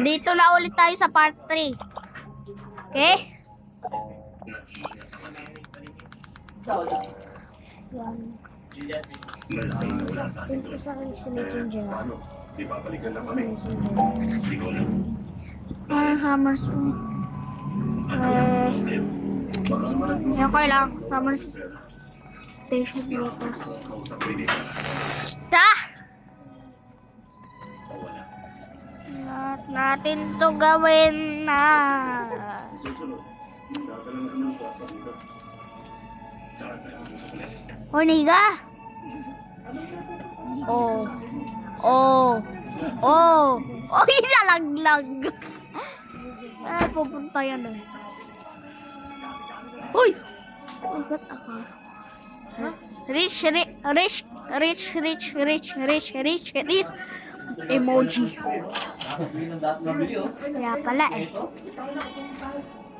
Dito na ulit tayo sa part 3. Okay? Simple sa akin si Legend dyan. Summer soon. Okay lang. Summer station Lucas. Lahat natin to gawin na. Niga. Inalaglag. Pupunta yan eh. Uy! Agad ako. Rich. Emoji. Kaya pala eh.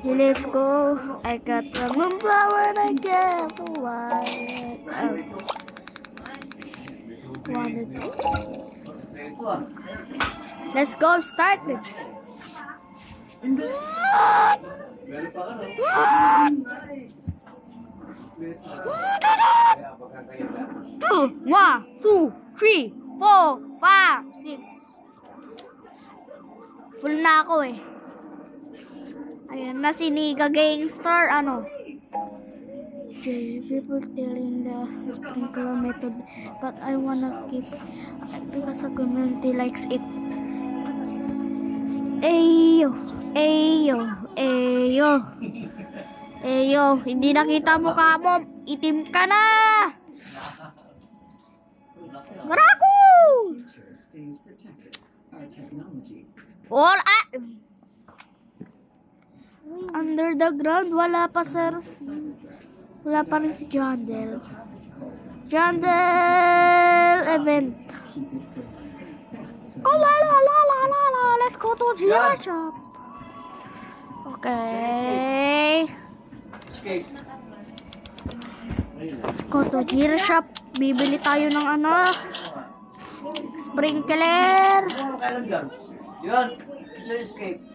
Let's go. I got the moonflower and I got the white. Let's go. Start it. 1, 2, 3, 4, 5, 6. Full na ako eh. Ayan na si Niga Gangster. Ano? People telling the sprinkler method, but I wanna keep because the community likes it. Eyo, hindi nakita mo ka mo. Itim ka na. Garaku! Under the ground, wala pa sir. Wala pa rin si Jandel. Event. Let's go to Gear Shop. Okay. Let's go to Gear Shop. Bibili tayo ng ano? Sprinkler. Yan. Escape.